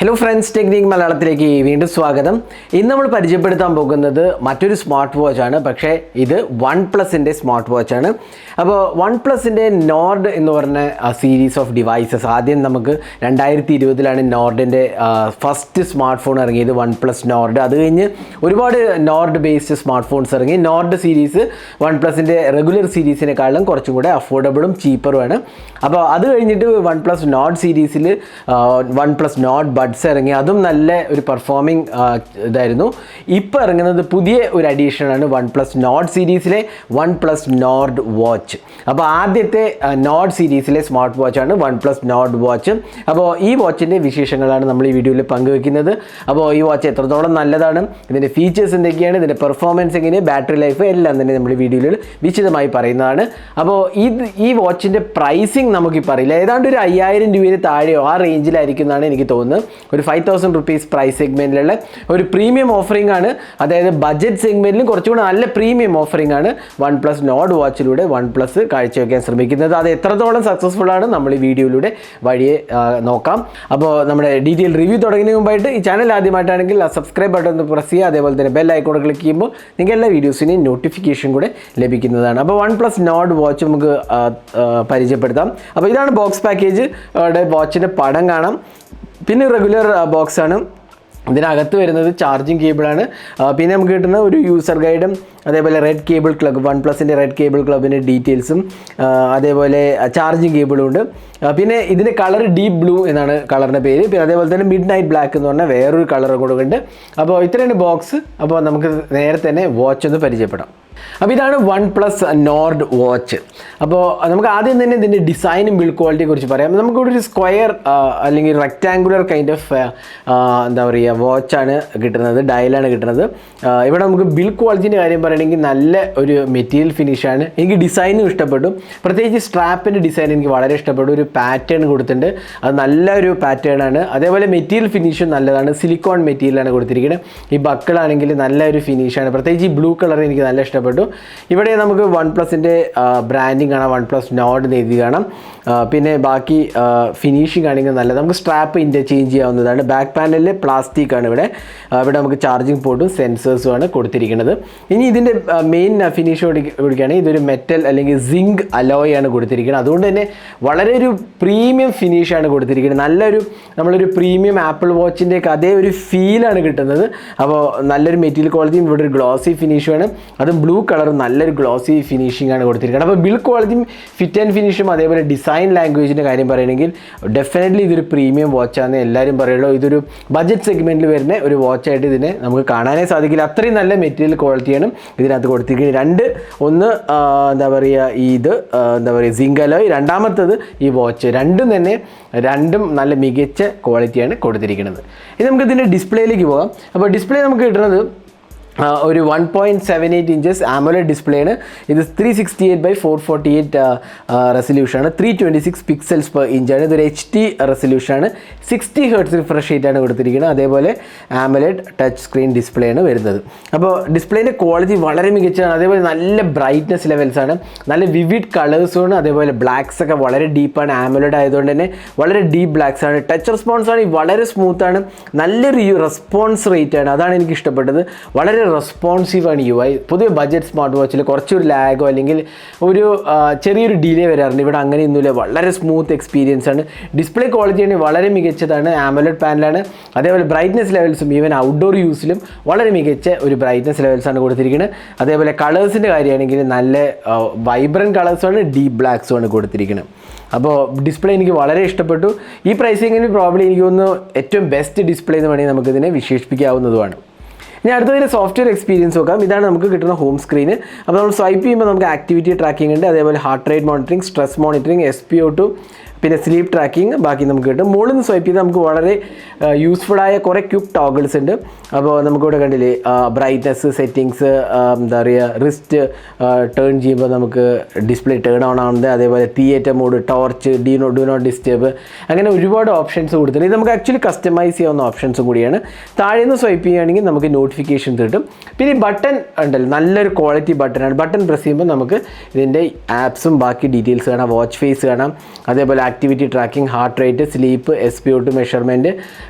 Hello friends, Technique മലയാളത്തിലേക്ക് വീണ്ടും സ്വാഗതം. ഇന്ന് നമ്മൾ പരിചയപ്പെടുത്താൻ പോകുന്നത് മറ്റൊരു സ്മാർട്ട് വാച്ച് ആണ്. പക്ഷേ ഇത് OnePlusന്റെ സ്മാർട്ട് വാച്ച് ആണ്. അപ്പോൾ OnePlusന്റെ നോർഡ് എന്ന് പറഞ്ഞ സീരീസ് ഓഫ് ഡിവൈസസ് ആദ്യം നമുക്ക് 2020 നോർഡിൻ്റെ ഫസ്റ്റ് സ്മാർട്ട് ഫോൺ ഇറങ്ങിയത് OnePlus നോർഡ്. അത് കഴിഞ്ഞ് ഒരുപാട് നോർഡ് ബേസ്ഡ് സ്മാർട്ട് ഫോൺസ് ഇറങ്ങി. നോർഡ് സീരീസ് OnePlusന്റെ റെഗുലർ സീരീസിനെക്കാളും കുറച്ചും കൂടെ അഫോർഡബിളും ചീപ്പറുമാണ്. അപ്പോൾ അത് കഴിഞ്ഞിട്ട് OnePlus നോർഡ് സീരീസിൽ OnePlus നോർഡ് ബഡ്സ് ഇറങ്ങി. അതും നല്ല ഒരു പെർഫോമിംഗ് ഇതായിരുന്നു. ഇപ്പോൾ ഇറങ്ങുന്നത് പുതിയ ഒരു അഡീഷനാണ് OnePlus നോർഡ് സീരീസിലെ OnePlus നോർഡ് വാച്ച്. അപ്പോൾ ആദ്യത്തെ നോർഡ് സീരീസിലെ സ്മാർട്ട് വാച്ചാണ് OnePlus നോർഡ് വാച്ച്. അപ്പോൾ ഈ വാച്ചിൻ്റെ വിശേഷങ്ങളാണ് നമ്മൾ ഈ വീഡിയോയിൽ പങ്കുവെക്കുന്നത്. അപ്പോൾ ഈ വാച്ച് എത്രത്തോളം നല്ലതാണ്, ഇതിൻ്റെ ഫീച്ചേഴ്സ് എന്തൊക്കെയാണ്, ഇതിൻ്റെ പെർഫോമൻസ് എങ്ങനെ, ബാറ്ററി ലൈഫ് എല്ലാം തന്നെ നമ്മൾ ഈ വീഡിയോയിൽ വിശദമായി പറയുന്നതാണ്. അപ്പോൾ ഈ വാച്ചിൻ്റെ പ്രൈസിങ് നമുക്കിപ്പോൾ അറിയില്ല. ഏതാണ്ട് ഒരു 5000 രൂപയിൽ താഴെയോ ആ റേഞ്ചിലായിരിക്കുന്നതാണ് എനിക്ക് തോന്നുന്നത്. ഒരു 5000 റുപ്പീസ് പ്രൈസ് സെഗ്മെൻറ്റിലുള്ള ഒരു പ്രീമിയം ഓഫറിംഗ് ആണ്. അതായത് ബഡ്ജറ്റ് സെഗ്മെൻറ്റിലും കുറച്ചുകൂടി നല്ല പ്രീമിയം ഓഫറിംഗ് ആണ് OnePlus നോർഡ് വാച്ചിലൂടെ OnePlus കാഴ്ചവെക്കാൻ ശ്രമിക്കുന്നത്. അത് എത്രത്തോളം സക്സസ്ഫുൾ ആണ് നമ്മൾ ഈ വീഡിയോയിലൂടെ വഴിയെ നോക്കാം. അപ്പോൾ നമ്മുടെ ഡീറ്റെയിൽ റിവ്യൂ തുടങ്ങുന്നതിന് മുമ്പായിട്ട് ഈ ചാനൽ ആദ്യമായിട്ടാണെങ്കിൽ ആ സബ്സ്ക്രൈബ് ബട്ടൺ ഒന്ന് പ്രസ് ചെയ്യുക. അതേപോലെ തന്നെ ബെൽ ഐക്കോൺ ക്ലിക്ക് ചെയ്യുമ്പോൾ നിങ്ങൾക്ക് എല്ലാ വീഡിയോസിനെയും നോട്ടിഫിക്കേഷൻ കൂടെ ലഭിക്കുന്നതാണ്. അപ്പോൾ OnePlus നോർഡ് വാച്ച് നമുക്ക് പരിചയപ്പെടുത്താം. അപ്പോൾ ഇതാണ് ബോക്സ് പാക്കേജ്. വാച്ചിൻ്റെ പടം കാണാം. പിന്നെ റെഗുലർ ബോക്സാണ്. ഇതിനകത്ത് വരുന്നത് ചാർജിങ് കേബിളാണ്. പിന്നെ നമുക്ക് കിട്ടുന്ന ഒരു യൂസർ ഗൈഡും അതേപോലെ റെഡ് കേബിൾ ക്ലബ്, OnePlusന്റെ റെഡ് കേബിൾ ക്ലബിൻ്റെ ഡീറ്റെയിൽസും അതേപോലെ ചാർജിങ് കേബിളും ഉണ്ട്. പിന്നെ ഇതിൻ്റെ കളർ ഡീപ്പ് ബ്ലൂ എന്നാണ് കളറിൻ്റെ പേര്. പിന്നെ അതേപോലെ തന്നെ മിഡ് നൈറ്റ് ബ്ലാക്ക് എന്ന് പറഞ്ഞാൽ വേറൊരു കളർ കൊടുക്കുന്നുണ്ട്. അപ്പോൾ ഇത്രയാണ് ബോക്സ്. അപ്പോൾ നമുക്ക് നേരെ തന്നെ വാച്ച് ഒന്ന് പരിചയപ്പെടാം. അപ്പോൾ ഇതാണ് OnePlus നോർഡ് വാച്ച്. അപ്പോൾ നമുക്ക് ആദ്യം തന്നെ ഇതിൻ്റെ ഡിസൈനും ബിൽഡ് ക്വാളിറ്റിയെ കുറിച്ച് പറയാം. നമുക്കിവിടെ ഒരു സ്ക്വയർ അല്ലെങ്കിൽ റെക്റ്റാങ്കുലർ കൈൻഡ് ഓഫ് എന്താ പറയുക വാച്ചാണ് കിട്ടുന്നത്, ഡയലാണ് കിട്ടുന്നത്. ഇവിടെ നമുക്ക് ബിൽഡ് ക്വാളിറ്റീൻ്റെ കാര്യം പറയുകയാണെങ്കിൽ നല്ല ഒരു മെറ്റീരിയൽ ഫിനിഷാണ്. എനിക്ക് ഡിസൈനും ഇഷ്ടപ്പെട്ടു. പ്രത്യേകിച്ച് സ്ട്രാപ്പിൻ്റെ ഡിസൈൻ എനിക്ക് വളരെ ഇഷ്ടപ്പെട്ടു. ഒരു പാറ്റേൺ കൊടുത്തിട്ടുണ്ട്, അത് നല്ലൊരു പാറ്റേൺ ആണ്. അതേപോലെ മെറ്റീരിയൽ ഫിനിഷും നല്ലതാണ്. സിലിക്കോൺ മെറ്റീരിയലാണ് കൊടുത്തിരിക്കുന്നത്. ഈ ബക്കിളാണെങ്കിൽ നല്ലൊരു ഫിനിഷാണ്. പ്രത്യേകിച്ച് ഈ ബ്ലൂ കളർ എനിക്ക് നല്ല ഇഷ്ടപ്പെട്ടു. ഇവിടെ നമുക്ക് OnePlusന്റെ ബ്രാൻഡിങ് കാണാം, OnePlus നോർഡ് എഴുതി കാണാം. പിന്നെ ബാക്കി ഫിനിഷിംഗ് ആണെങ്കിൽ നല്ലത്. നമുക്ക് സ്ട്രാപ്പ് ഇൻ്റർചേഞ്ച് ചെയ്യാവുന്നതാണ്. ബാക്ക് പാനലിൽ പ്ലാസ്റ്റിക് ആണ്. ഇവിടെ നമുക്ക് ചാർജിങ് പോർട്ടും സെൻസേഴ്സും ആണ് കൊടുത്തിരിക്കുന്നത്. ഇനി ഇതിൻ്റെ മെയിൻ ഫിനിഷ് കൊടുക്കുകയാണെങ്കിൽ ഇതൊരു മെറ്റൽ അല്ലെങ്കിൽ സിങ്ക് അലോയ് ആണ് കൊടുത്തിരിക്കുന്നത്. അതുകൊണ്ട് തന്നെ വളരെ ഒരു പ്രീമിയം ഫിനിഷാണ് കൊടുത്തിരിക്കുന്നത്. നമ്മളൊരു പ്രീമിയം ആപ്പിൾ വാച്ചിൻ്റെ അതേ ഒരു ഫീലാണ് കിട്ടുന്നത്. അപ്പോൾ നല്ലൊരു മെറ്റീരിയൽ ക്വാളിറ്റിയും ഇവിടെ ഒരു ഗ്ലോസി ഫിനിഷുമാണ്. അതും ബ്ലൂ കളറും നല്ലൊരു ഗ്ലോസി ഫിനിഷിംഗ് ആണ് കൊടുത്തിരിക്കുന്നത്. അപ്പോൾ ബിൽഡ് ക്വാളിറ്റിയും ഫിറ്റ് ആൻഡ് ഫിനിഷും അതേപോലെ ഡിസൈൻ ലാംഗ്വേജിൻ്റെ കാര്യം പറയുകയാണെങ്കിൽ ഡെഫിനറ്റ്ലി ഇതൊരു പ്രീമിയം വാച്ചാണെന്ന് എല്ലാവരും പറയുള്ളൂ. ഇതൊരു ബഡ്ജറ്റ് സെഗ്മെൻറ്റിൽ വരുന്ന ഒരു വാച്ചായിട്ട് ഇതിനെ നമുക്ക് കാണാനേ സാധിക്കില്ല. അത്രയും നല്ല മെറ്റീരിയൽ ക്വാളിറ്റിയാണ് ഇതിനകത്ത് കൊടുത്തിരിക്കുന്നത്. ഒന്ന് എന്താ പറയുക സിങ്ക് അലോയ്, രണ്ടാമത്തത് ഈ വാച്ച്. രണ്ടും നല്ല മികച്ച ക്വാളിറ്റിയാണ് കൊടുത്തിരിക്കുന്നത്. ഇനി നമുക്ക് ഇതിൻ്റെ ഡിസ്പ്ലേയിലേക്ക് പോകാം. അപ്പോൾ ഡിസ്പ്ലേ നമുക്ക് കിട്ടുന്നത് ഒരു 1.78 ഇഞ്ചസ് ആമോലെഡ് ഡിസ്പ്ലേ ആണ്. ഇത് 368/448 റെസൊല്യൂഷനാണ്. 326 പിക്സൽസ് പെർ ഇഞ്ചാണ്. ഇതൊരു HD റെസൊല്യൂഷനാണ്. 60 Hz റിഫ്രഷ് റേറ്റാണ് കൊടുത്തിരിക്കുന്നത്. അതേപോലെ ആമോലെഡ് ടച്ച് സ്ക്രീൻ ഡിസ്പ്ലേ ആണ് വരുന്നത്. അപ്പോൾ ഡിസ്പ്ലേൻ്റെ ക്വാളിറ്റി വളരെ മികച്ചതാണ്. അതേപോലെ നല്ല ബ്രൈറ്റ്നസ് ലെവൽസാണ്, നല്ല വിവിഡ് കളേഴ്സുമാണ്. അതേപോലെ ബ്ലാക്സ് ഒക്കെ വളരെ ഡീപ്പാണ്. ആമോലെഡ് ആയതുകൊണ്ട് തന്നെ വളരെ ഡീപ്പ് ബ്ലാക്സ് ആണ്. ടച്ച് റെസ്പോൺസ് ആണ് വളരെ സ്മൂത്താണ്. നല്ലൊരു റെസ്പോൺസ് റേറ്റ് ആണ്. അതാണ് എനിക്ക് ഇഷ്ടപ്പെട്ടത്. വളരെ റെസ്പോൺസീവാണ് UI. പൊതുവെ ബഡ്ജറ്റ് സ്മാർട്ട് വാച്ചിൽ കുറച്ചൊരു ലാഗോ അല്ലെങ്കിൽ ഒരു ചെറിയൊരു ഡിലേ വരാറുണ്ട്. ഇവിടെ അങ്ങനെയൊന്നുമില്ല. വളരെ സ്മൂത്ത് എക്സ്പീരിയൻസ് ആണ്. ഡിസ്പ്ലേ ക്വാളിറ്റിയാണ് വളരെ മികച്ചതാണ്. ആമോലെഡ് പാനലാണ്. അതേപോലെ ബ്രൈറ്റ്നസ് ലെവൽസും ഈവൻ ഔട്ട്ഡോർ യൂസിലും വളരെ മികച്ച ഒരു ബ്രൈറ്റ്നസ് ലെവൽസാണ് കൊടുത്തിരിക്കുന്നത്. അതേപോലെ കളേഴ്സിൻ്റെ കാര്യമാണെങ്കിൽ നല്ല വൈബ്രൻറ്റ് കളേഴ്സുമാണ്, ഡീപ്പ് ബ്ലാക്സുമാണ് കൊടുത്തിരിക്കുന്നത്. അപ്പോൾ ഡിസ്പ്ലേ എനിക്ക് വളരെ ഇഷ്ടപ്പെട്ടു. ഈ പ്രൈസിങ്ങിന് പ്രോബ്ലം എനിക്ക് തോന്നുന്നു ഏറ്റവും ബെസ്റ്റ് ഡിസ്പ്ലേ എന്ന് വേണമെങ്കിൽ നമുക്കിതിനെ വിശേഷിപ്പിക്കാവുന്നതുമാണ്. ഇനി അടുത്തതിന് സോഫ്റ്റ്വെയർ എക്സ്പീരിയൻസ് നോക്കാം. ഇതാണ് നമുക്ക് കിട്ടുന്ന ഹോം സ്ക്രീന്. അപ്പോൾ നമ്മൾ സ്വൈപ്പ് ചെയ്യുമ്പോൾ നമുക്ക് ആക്ടിവിറ്റി ട്രാക്കിംഗ് ഉണ്ട്, അതേപോലെ heart rate monitoring, stress monitoring, SpO2, പിന്നെ സ്ലീപ്പ് ട്രാക്കിംഗ് ബാക്കി നമുക്ക് കിട്ടും. മുകളിൽ നിന്ന് സ്വൈപ്പ് ചെയ്ത് നമുക്ക് വളരെ യൂസ്ഫുള്ളായ കുറേ ക്യുക്ക് ടോഗിൾസ് ഉണ്ട്. അപ്പോൾ നമുക്കിവിടെ കണ്ടില്ലേ ബ്രൈറ്റ്നസ് സെറ്റിങ്സ്, എന്താ പറയുക റിസ്റ്റ് ടേൺ ചെയ്യുമ്പോൾ നമുക്ക് ഡിസ്പ്ലേ ടേൺ ഓൺ ആവുന്നത്, അതേപോലെ theatre mode, torch, do not disturb, അങ്ങനെ ഒരുപാട് ഓപ്ഷൻസ് കൊടുത്തിട്ടുണ്ട്. ഇത് നമുക്ക് ആക്ച്വലി കസ്റ്റമൈസ് ചെയ്യാവുന്ന ഓപ്ഷൻസും കൂടിയാണ്. താഴെ നിന്ന് സ്വൈപ്പ് ചെയ്യുകയാണെങ്കിൽ നമുക്ക് നോട്ടിഫിക്കേഷൻ കിട്ടും. പിന്നെ ഈ ബട്ടൺ ഉണ്ടല്ലോ നല്ലൊരു ക്വാളിറ്റി ബട്ടനാണ്. ബട്ടൺ പ്രസ് ചെയ്യുമ്പോൾ നമുക്ക് ഇതിൻ്റെ ആപ്സും ബാക്കി ഡീറ്റെയിൽസ് കാണാം, വാച്ച് ഫേസ് കാണാം, അതേപോലെ activity tracking, heart rate, sleep, SpO2 measurement,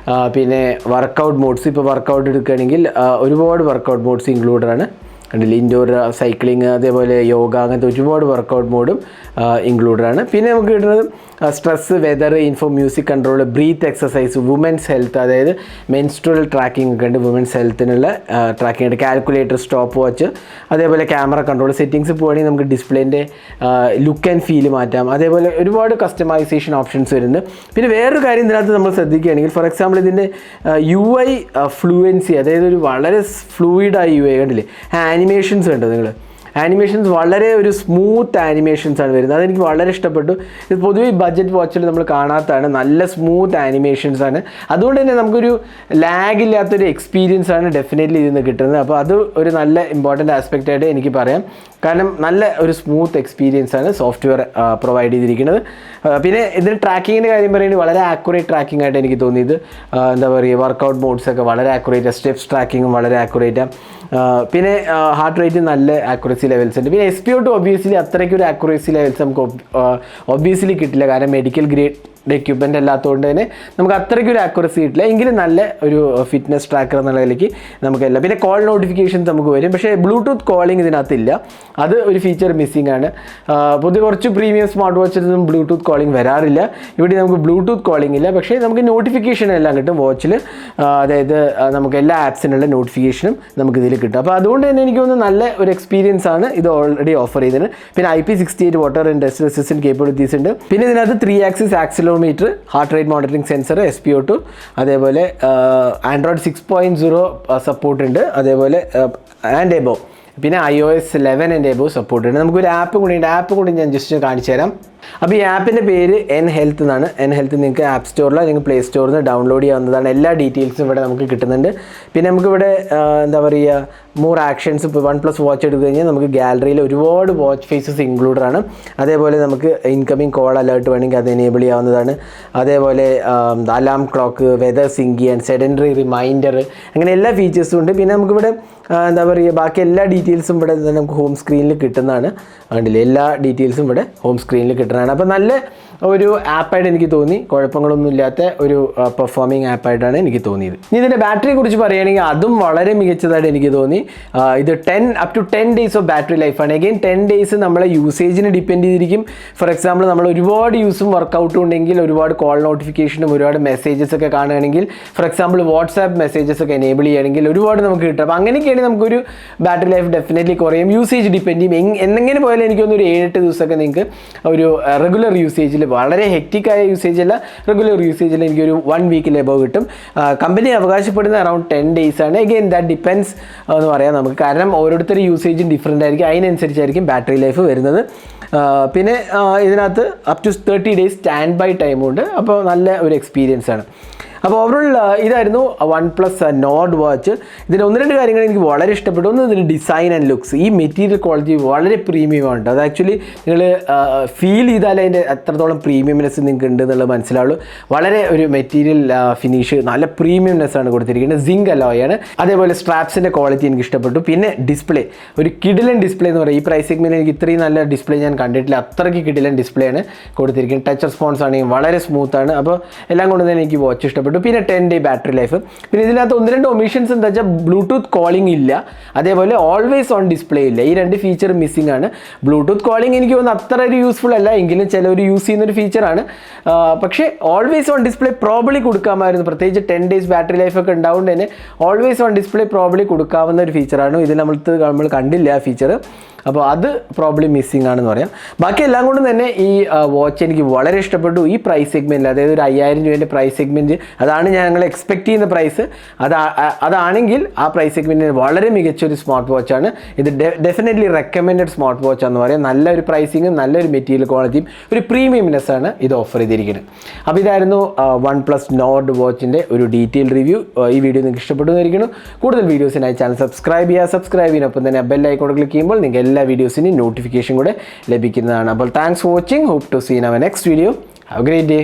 പിന്നെ വർക്കൗട്ട് മോഡ്സ്. ഇപ്പോൾ വർക്കൗട്ട് എടുക്കുകയാണെങ്കിൽ ഒരുപാട് വർക്കൗട്ട് മോഡ്സ് ഇൻക്ലൂഡഡ് ആണ്. കണ്ടില്ല, ഇൻഡോർ സൈക്ലിങ്, അതേപോലെ യോഗ, അങ്ങനത്തെ ഒരുപാട് വർക്കൗട്ട് മോഡും ഇൻക്ലൂഡഡ് ആണ്. പിന്നെ നമുക്ക് കിട്ടുന്നത് stress, weather info, music control, breath exercise, women's health, അതായത് മെൻസ്ട്രൽ ട്രാക്കിംഗ് ഒക്കെ ഉണ്ട്. വുമൻസ് ഹെൽത്തിനുള്ള ട്രാക്കിംഗ് ഉണ്ട്. കാൽക്കുലേറ്റർ, സ്റ്റോപ്പ് വാച്ച്, അതേപോലെ ക്യാമറ കൺട്രോൾ. സെറ്റിങ്സ് പോവുകയാണെങ്കിൽ നമുക്ക് ഡിസ്പ്ലേൻ്റെ ലുക്ക് ആൻഡ് ഫീൽ മാറ്റാം. അതേപോലെ ഒരുപാട് കസ്റ്റമൈസേഷൻ ഓപ്ഷൻസ് വരുന്നുണ്ട്. പിന്നെ വേറൊരു കാര്യം ഇതിനകത്ത് നമ്മൾ ശ്രദ്ധിക്കുകയാണെങ്കിൽ, ഫോർ എക്സാമ്പിൾ ഇതിൻ്റെ UI ഫ്ലുവൻസി, അതായത് ഒരു വളരെ ഫ്ലൂയിഡായ UI കണ്ടില്ലേ, ആനിമേഷൻസ് കണ്ടോ നിങ്ങൾ? ആനിമേഷൻസ് വളരെ ഒരു സ്മൂത്ത് ആനിമേഷൻസാണ് വരുന്നത്. അതെനിക്ക് വളരെ ഇഷ്ടപ്പെട്ടു. ഇത് പൊതുവെ ബഡ്ജറ്റ് വാച്ചിൽ നമ്മൾ കാണാത്തതാണ്. നല്ല സ്മൂത്ത് ആനിമേഷൻസാണ്. അതുകൊണ്ട് തന്നെ നമുക്കൊരു ലാഗ് ഇല്ലാത്തൊരു എക്സ്പീരിയൻസ് ആണ് ഡെഫിനറ്റ്ലി ഇതിൽ നിന്ന് കിട്ടുന്നത്. അപ്പോൾ അത് ഒരു നല്ല ഇമ്പോർട്ടൻ്റ് ആസ്പെക്റ്റ് ആയിട്ട് എനിക്ക് പറയാം. കാരണം നല്ല ഒരു സ്മൂത്ത് എക്സ്പീരിയൻസ് ആണ് സോഫ്റ്റ്വെയർ പ്രൊവൈഡ് ചെയ്തിരിക്കുന്നത്. പിന്നെ ഇതിന് ട്രാക്കിങ്ങിൻ്റെ കാര്യം പറയുന്നത് വളരെ ആക്യുറേറ്റ് ട്രാക്കിംഗ് ആയിട്ട് എനിക്ക് തോന്നിയത്. എന്താ പറയുക, വർക്കൗട്ട് മോഡ്സൊക്കെ വളരെ ആക്യുറേറ്റ്, സ്റ്റെപ്സ് ട്രാക്കിങ്ങും വളരെ ആക്യുറേറ്റാണ്. പിന്നെ ഹാർട്ട് റേറ്റ് നല്ല ആക്യുറസി ലെവൽസ് ഉണ്ട്. പിന്നെ SpO2 ഒബ്വിയസ്ലി അത്രയ്ക്കൊരു ആക്യുറസി ലെവൽസ് നമുക്ക് ഒബ്വിയസ്ലി കിട്ടില്ല. കാരണം മെഡിക്കൽ ഗ്രേഡ് എക്യുപ്മെൻ്റ് അല്ലാത്തതുകൊണ്ട് തന്നെ നമുക്ക് അത്രയ്ക്കൊരു ആക്യുറസി കിട്ടില്ല. എങ്കിലും നല്ല ഒരു ഫിറ്റ്നസ് ട്രാക്കർ എന്നുള്ള നിലയ്ക്ക് നമുക്കെല്ലാം. പിന്നെ കോൾ നോട്ടിഫിക്കേഷൻസ് നമുക്ക് വരും. പക്ഷേ ബ്ലൂടൂത്ത് കോളിംഗ് ഇതിനകത്തില്ല. അത് ഒരു ഫീച്ചർ മിസ്സിംഗ് ആണ്. പൊതുവെ കുറച്ച് പ്രീമിയം സ്മാർട്ട് വാച്ചിലൊന്നും ബ്ലൂടൂത്ത് കോളിംഗ് വരാറില്ല. ഇവിടെ നമുക്ക് ബ്ലൂടൂത്ത് കോളിംഗ് ഇല്ല. പക്ഷേ നമുക്ക് നോട്ടിഫിക്കേഷൻ എല്ലാം കിട്ടും വാച്ചിൽ. അതായത് നമുക്ക് എല്ലാ ആപ്സിനുള്ള നോട്ടിഫിക്കേഷനും നമുക്കിതിൽ കിട്ടും. അപ്പോൾ അതുകൊണ്ട് തന്നെ എനിക്ക് തോന്നുന്നു നല്ല ഒരു എക്സ്പീരിയൻസ് ആണ് ഇത് ഓൾറെഡി ഓഫർ ചെയ്തത്. പിന്നെ IP68 water and dust resistant capabilities ഉണ്ട്. പിന്നെ ഇതിനകത്ത് 3 axis accelerometer, heart rate monitoring sensor, SpO2, അതേപോലെ Android 6.0 സപ്പോർട്ട് ഉണ്ട്. അതേപോലെ ആൻഡ് എബോ, പിന്നെ iOS 11 ആൻഡ് എബോ സപ്പോർട്ട് ഉണ്ട്. നമുക്കൊരു ആപ്പ് കൂടി ഉണ്ട്. ആപ്പ് കൂടി ഞാൻ ജസ്റ്റ് കാണിച്ചു തരാം. അപ്പോൾ ഈ ആപ്പിൻ്റെ പേര് N-Health എന്നാണ്. N-Health നിങ്ങൾക്ക് ആപ്പ് സ്റ്റോറിലോ അല്ലെങ്കിൽ പ്ലേ സ്റ്റോറിൽ നിന്ന് ഡൗൺലോഡ് ചെയ്യാവുന്നതാണ്. എല്ലാ ഡീറ്റെയിൽസും ഇവിടെ നമുക്ക് കിട്ടുന്നുണ്ട്. പിന്നെ നമുക്കിവിടെ എന്താ പറയുക, മോർ ആക്ഷൻസ്. ഇപ്പോൾ OnePlus വാച്ച് എടുത്തു കഴിഞ്ഞാൽ നമുക്ക് ഗാലറിയിൽ ഒരുപാട് വാച്ച് ഫേസസ് ഇൻക്ലൂഡഡ് ആണ്. അതേപോലെ നമുക്ക് ഇൻകമിങ് കോൾ അലേർട്ട് വേണമെങ്കിൽ അത് എനേബിൾ ചെയ്യാവുന്നതാണ്. അതേപോലെ അലാം ക്ലോക്ക്, വെതർ സിങ്ക് ചെയ്യാൻ, സെഡൻറ്ററി റിമൈൻഡർ, അങ്ങനെ എല്ലാ ഫീച്ചേഴ്സും ഉണ്ട്. പിന്നെ നമുക്കിവിടെ എന്താ പറയുക, ബാക്കി എല്ലാ ഡീറ്റെയിൽസും ഇവിടെ നമുക്ക് ഹോം സ്ക്രീനിൽ കിട്ടുന്നതാണ്. കണ്ടില്ലേ, എല്ലാ ഡീറ്റെയിൽസും ഇവിടെ ഹോം സ്ക്രീനിൽ കിട്ടുന്നതാണ്. അപ്പോൾ നല്ല ഒരു ആപ്പായിട്ട് എനിക്ക് തോന്നി. കുഴപ്പങ്ങളൊന്നും ഇല്ലാത്ത ഒരു പെർഫോമിങ് ആപ്പായിട്ടാണ് എനിക്ക് തോന്നിയത്. ഇനി ഇതിൻ്റെ ബാറ്ററിയെ കുറിച്ച് പറയുകയാണെങ്കിൽ അതും വളരെ മികച്ചതായിട്ട് എനിക്ക് തോന്നി. ഇത് up to 10 days of battery ലൈഫാണ്. അഗെയിൻ 10 days നമ്മളെ യൂസേജിന് ഡിപ്പെൻഡ് ചെയ്തിരിക്കും. ഫോർ എക്സാമ്പിൾ നമ്മൾ ഒരുപാട് യൂസും വർക്കൗട്ടും ഉണ്ടെങ്കിൽ, ഒരുപാട് കോൾ നോട്ടിഫിക്കേഷനും ഒരുപാട് മെസ്സേജസ് ഒക്കെ കാണുകയാണെങ്കിൽ, ഫോർ എക്സാമ്പിൾ വാട്സാപ്പ് മെസ്സേജസ് ഒക്കെ എനേബിൾ ചെയ്യുകയാണെങ്കിൽ ഒരുപാട് നമുക്ക് കിട്ടും. അപ്പോൾ അങ്ങനെയൊക്കെയാണെങ്കിൽ നമുക്കൊരു ബാറ്ററി ലൈഫ് ഡെഫിനറ്റ്ലി കുറയും. യൂസേജ് ഡിപ്പെൻഡ് ചെയ്യും. എന്നെങ്ങനെ പോയാലും എനിക്കൊന്നൊരു 7-8 ദിവസമൊക്കെ നിങ്ങൾക്ക് ഒരു റെഗുലർ യൂസേജിൽ, വളരെ ഹെക്റ്റിക്കായ യൂസേജ് അല്ല, റെഗുലർ യൂസേജിൽ എനിക്കൊരു 1 വീക്കിൽ എബോവ് കിട്ടും. കമ്പനി അവകാശപ്പെടുന്ന അറൗണ്ട് 10 days ആണ്. എഗെയിൻ ദാറ്റ് ഡിപ്പെൻഡ്സ് എന്ന് പറയാം നമുക്ക്. കാരണം ഓരോരുത്തരുടെ യൂസേജും ഡിഫറെൻ്റ് ആയിരിക്കും. അതിനനുസരിച്ചായിരിക്കും ബാറ്ററി ലൈഫ് വരുന്നത്. പിന്നെ ഇതിനകത്ത് up to 30 days standby ടൈമും ഉണ്ട്. അപ്പോൾ നല്ല ഒരു എക്സ്പീരിയൻസ് ആണ്. അപ്പോൾ ഓവറോൾ ഇതായിരുന്നു OnePlus Nord വാച്ച്. ഇതിൽ 1-2 കാര്യങ്ങൾ എനിക്ക് വളരെ ഇഷ്ടപ്പെട്ടു. ഒന്ന്, ഇതിൻ്റെ ഡിസൈൻ ആൻഡ് ലുക്സ്. ഈ മെറ്റീരിയൽ ക്വാളിറ്റി വളരെ പ്രീമിയമാണ്. അത് ആക്ച്വലി നിങ്ങൾ ഫീൽ ചെയ്താൽ അതിൻ്റെ എത്രത്തോളം പ്രീമിയംനെസ് നിങ്ങൾക്ക് ഉണ്ട് എന്നുള്ളത് മനസ്സിലാവുള്ളൂ. വളരെ ഒരു മെറ്റീരിയൽ ഫിനിഷ്, നല്ല പ്രീമിയംനെസ് ആണ് കൊടുത്തിരിക്കുന്നത്. സിങ്ക് അലോയാണ്. അതേപോലെ സ്ട്രാപ്സിൻ്റെ ക്വാളിറ്റി എനിക്ക് ഇഷ്ടപ്പെട്ടു. പിന്നെ ഡിസ്പ്ലേ, ഒരു കിഡിലൻ ഡിസ്പ്ലേ എന്ന് പറയും. ഈ പ്രൈസ് സെഗ്മെൻറ്റിൽ എനിക്ക് ഇത്രയും നല്ല ഡിസ്പ്ലേ ഞാൻ കണ്ടിട്ടില്ല. അത്രയ്ക്ക് കിഡിലൻ ഡിസ്പ്ലേ ആണ് കൊടുത്തിരിക്കുന്നത്. ടച്ച് റെസ്പോൺസ് ആണെങ്കിൽ വളരെ സ്മൂത്താണ്. അപ്പോൾ എല്ലാം കൊണ്ട് തന്നെ എനിക്ക് വാച്ച് ഇഷ്ടപ്പെട്ടു. പിന്നെ 10 day ബാറ്ററി ലൈഫ്. പിന്നെ ഇതിനകത്ത് 1-2 ഒമിഷൻസ് എന്താ വെച്ചാൽ ബ്ലൂടൂത്ത് കോളിംഗ് ഇല്ല, അതേപോലെ ഓൾവേസ് ഓൺ ഡിസ്പ്ലേ ഇല്ല. ഈ 2 ഫീച്ചർ മിസ്സിംഗ് ആണ്. ബ്ലൂടൂത്ത് കോളിംഗ് എനിക്ക് തോന്നുന്നു അത്ര ഒരു യൂസ്ഫുൾ അല്ല, എങ്കിലും ചിലവർ യൂസ് ചെയ്യുന്നൊരു ഫീച്ചറാണ്. പക്ഷേ ഓൾവേസ് ഓൺ ഡിസ്പ്ലേ പ്രോബ്ലി കൊടുക്കാമായിരുന്നു. പ്രത്യേകിച്ച് 10 days ബാറ്ററി ലൈഫ് ഒക്കെ ഉണ്ടാവുകൊണ്ട് തന്നെ ഓൾവേസ് ഓൺ ഡിസ്പ്ലേ പ്രോബ്ലി കൊടുക്കാവുന്ന ഒരു ഫീച്ചറാണ്. ഇത് നമ്മൾ കണ്ടില്ല ആ ഫീച്ചർ. അപ്പോൾ അത് പ്രോബ്ലി മിസ്സിംഗ് ആണെന്ന് പറയാം. ബാക്കി എല്ലാം കൊണ്ടും തന്നെ ഈ വാച്ച് എനിക്ക് വളരെ ഇഷ്ടപ്പെട്ടു. ഈ പ്രൈസ് സെഗ്മെൻറ്റിൽ, അതായത് ഒരു 5000 രൂപേൻ്റെ പ്രൈസ് സെഗ്മെൻറ്റ്, അതാണ് ഞങ്ങൾ എക്സ്പെക്ട് ചെയ്യുന്ന പ്രൈസ്. അതാണെങ്കിൽ ആ പ്രൈസ് സെഗ്മെൻറ്റിന് വളരെ മികച്ചൊരു സ്മാർട്ട് വാച്ചാണ് ഇത്. ഡെഫിനറ്റ്ലി റെക്കമെൻഡഡ് സ്മാർട്ട് വാച്ചാണെന്ന് പറയാം. നല്ലൊരു പ്രൈസിങ്ങും നല്ലൊരു മെറ്റീരിയൽ ക്വാളിറ്റിയും ഒരു പ്രീമിയംനെസ് ആണ് ഇത് ഓഫർ ചെയ്തിരിക്കുന്നത്. അപ്പോൾ ഇതായിരുന്നു OnePlus Nord വാച്ചിൻ്റെ ഒരു ഡീറ്റെയിൽ റിവ്യൂ. ഈ വീഡിയോ നിങ്ങൾക്ക് ഇഷ്ടപ്പെടുന്നതായിരിക്കണം. കൂടുതൽ വീഡിയോസിനായി ചാനൽ സബ്സ്ക്രൈബ് ചെയ്യുന്നൊപ്പം തന്നെ ബെൽ ഐക്കൺ ക്ലിക്ക് ചെയ്യുമ്പോൾ നിങ്ങൾക്ക് എല്ലാ വീഡിയോസിനും നോട്ടിഫിക്കേഷൻ കൂടെ ലഭിക്കുന്നതാണ്. അപ്പോൾ thanks for watching. Hope to see in our next video. Have a great day.